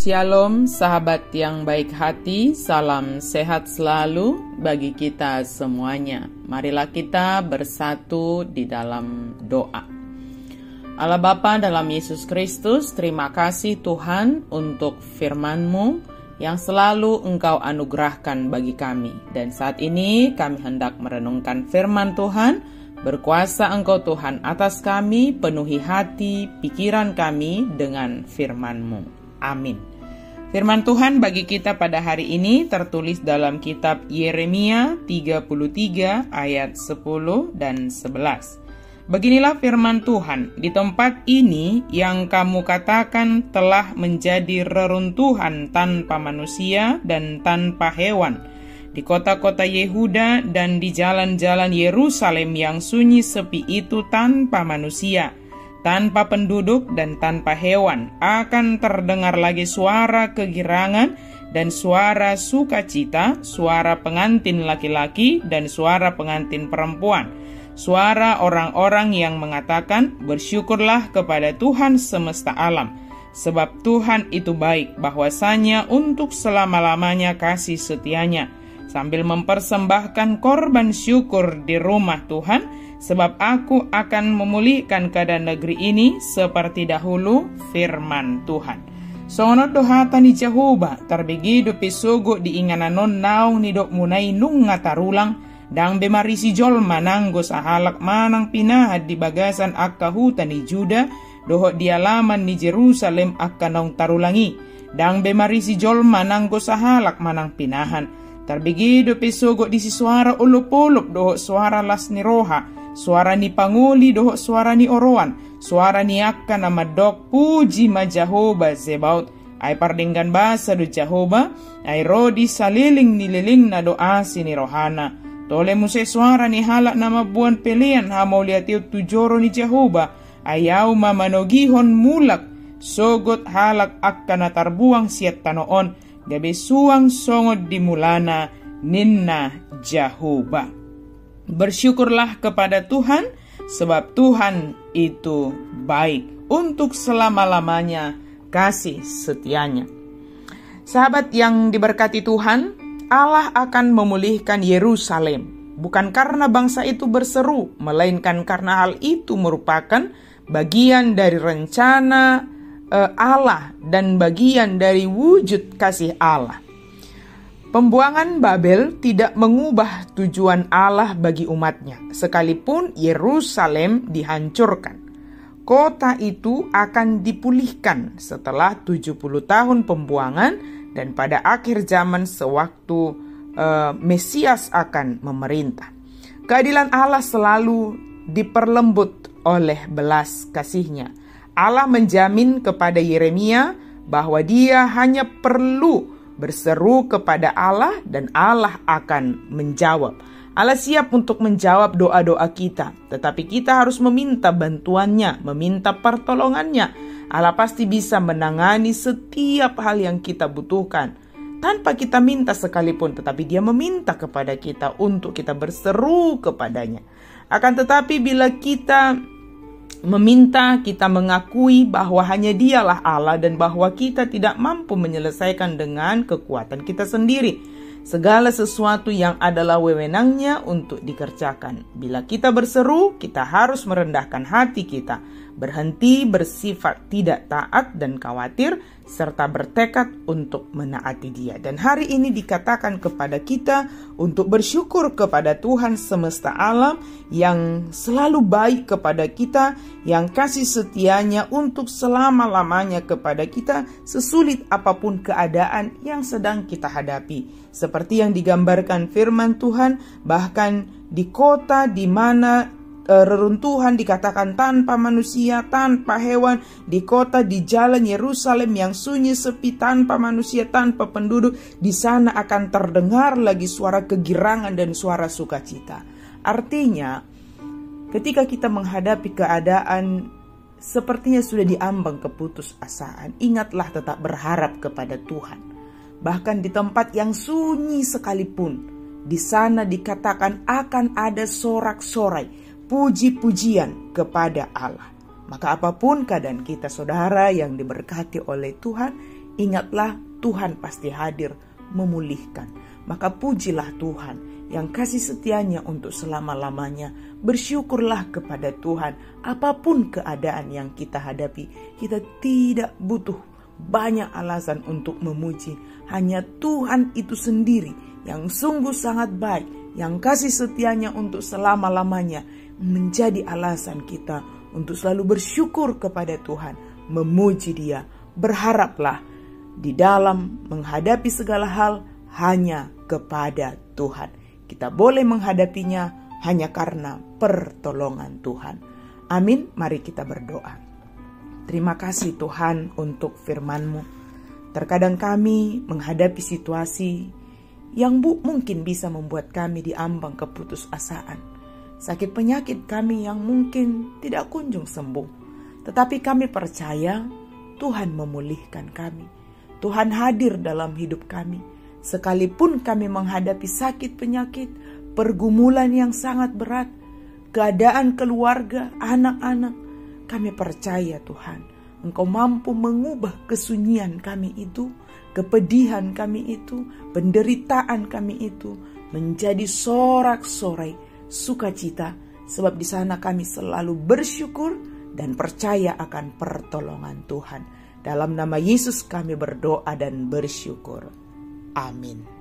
Shalom sahabat yang baik hati, salam sehat selalu bagi kita semuanya. Marilah kita bersatu di dalam doa. Allah Bapa dalam Yesus Kristus, terima kasih Tuhan untuk firman-Mu yang selalu Engkau anugerahkan bagi kami. Dan saat ini kami hendak merenungkan firman Tuhan. Berkuasa Engkau Tuhan atas kami, penuhi hati, pikiran kami dengan firman-Mu. Amin. Firman Tuhan bagi kita pada hari ini tertulis dalam kitab Yeremia 33 ayat 10 dan 11. Beginilah firman Tuhan, di tempat ini yang kamu katakan telah menjadi reruntuhan tanpa manusia dan tanpa hewan, di kota-kota Yehuda dan di jalan-jalan Yerusalem yang sunyi sepi itu tanpa manusia, tanpa penduduk dan tanpa hewan, akan terdengar lagi suara kegirangan dan suara sukacita, suara pengantin laki-laki dan suara pengantin perempuan, suara orang-orang yang mengatakan, bersyukurlah kepada Tuhan semesta alam, sebab Tuhan itu baik, bahwasanya untuk selama-lamanya kasih setianya, sambil mempersembahkan korban syukur di rumah Tuhan, sebab aku akan memulihkan keadaan negeri ini seperti dahulu, firman Tuhan. Sono dohata ni Jehovah, terbigi do pisogo di ingananon naung ni dok munai nung ngatarulang, dang bemarisi jol mananggo sahalak manang pinahad di bagasan akahuta ni Juda, dohot di alaman ni Jerusalem akanong tarulangi, dang bemarisi jol mananggo sahalak manang pinahan, terbigi do pisogo di si suara ulupuluk dohot suara las ni roha, suara ni panguli dohok suara ni oroan, suara ni akka nama dok puji ma Jehovah Zebaut, ay pardinggan basa do Jehovah, ay rodi saliling ni liling na doa sini rohana, tole muse suara ni halak nama buan pelian hamau liatiu tujoro ni Jehovah, ayaw mamanogihon mulak, sogot halak akka na tarbuang siat tanoon, gabi suang songod di mulana ninna Jehovah. Bersyukurlah kepada Tuhan, sebab Tuhan itu baik, untuk selama-lamanya kasih setianya. Sahabat yang diberkati Tuhan, Allah akan memulihkan Yerusalem, bukan karena bangsa itu berseru, melainkan karena hal itu merupakan bagian dari rencana Allah dan bagian dari wujud kasih Allah. Pembuangan Babel tidak mengubah tujuan Allah bagi umatnya, sekalipun Yerusalem dihancurkan. Kota itu akan dipulihkan setelah 70 tahun pembuangan dan pada akhir zaman sewaktu Mesias akan memerintah. Keadilan Allah selalu diperlembut oleh belas kasih-Nya. Allah menjamin kepada Yeremia bahwa dia hanya perlu berseru kepada Allah dan Allah akan menjawab. Allah siap untuk menjawab doa-doa kita, tetapi kita harus meminta bantuannya, meminta pertolongannya. Allah pasti bisa menangani setiap hal yang kita butuhkan tanpa kita minta sekalipun, tetapi Dia meminta kepada kita untuk kita berseru kepadanya. Akan tetapi bila kita meminta, kita mengakui bahwa hanya Dialah Allah dan bahwa kita tidak mampu menyelesaikan dengan kekuatan kita sendiri. Segala sesuatu yang adalah wewenangnya untuk dikerjakan. Bila kita berseru, kita harus merendahkan hati kita, berhenti bersifat tidak taat dan khawatir, serta bertekad untuk menaati Dia. Dan hari ini dikatakan kepada kita untuk bersyukur kepada Tuhan semesta alam yang selalu baik kepada kita, yang kasih setianya untuk selama-lamanya kepada kita, sesulit apapun keadaan yang sedang kita hadapi. Seperti yang digambarkan firman Tuhan, bahkan di kota di mana reruntuhan dikatakan tanpa manusia, tanpa hewan, di kota di jalan Yerusalem yang sunyi sepi tanpa manusia, tanpa penduduk, di sana akan terdengar lagi suara kegirangan dan suara sukacita. Artinya, ketika kita menghadapi keadaan sepertinya sudah diambang keputusasaan, ingatlah tetap berharap kepada Tuhan. Bahkan di tempat yang sunyi sekalipun, di sana dikatakan akan ada sorak-sorai, puji-pujian kepada Allah. Maka apapun keadaan kita saudara yang diberkati oleh Tuhan, ingatlah Tuhan pasti hadir memulihkan. Maka pujilah Tuhan yang kasih setianya untuk selama-lamanya. Bersyukurlah kepada Tuhan apapun keadaan yang kita hadapi. Kita tidak butuh banyak alasan untuk memuji. Hanya Tuhan itu sendiri yang sungguh sangat baik, yang kasih setianya untuk selama-lamanya, menjadi alasan kita untuk selalu bersyukur kepada Tuhan, memuji Dia. Berharaplah di dalam menghadapi segala hal hanya kepada Tuhan. Kita boleh menghadapinya hanya karena pertolongan Tuhan. Amin. Mari kita berdoa. Terima kasih Tuhan untuk firman-Mu. Terkadang kami menghadapi situasi yang mungkin bisa membuat kami diambang keputusasaan. Sakit penyakit kami yang mungkin tidak kunjung sembuh. Tetapi kami percaya Tuhan memulihkan kami. Tuhan hadir dalam hidup kami. Sekalipun kami menghadapi sakit penyakit, pergumulan yang sangat berat, keadaan keluarga, anak-anak, kami percaya Tuhan, Engkau mampu mengubah kesunyian kami itu, kepedihan kami itu, penderitaan kami itu, menjadi sorak-sorai sukacita, sebab di sana kami selalu bersyukur dan percaya akan pertolongan Tuhan. Dalam nama Yesus kami berdoa dan bersyukur. Amin.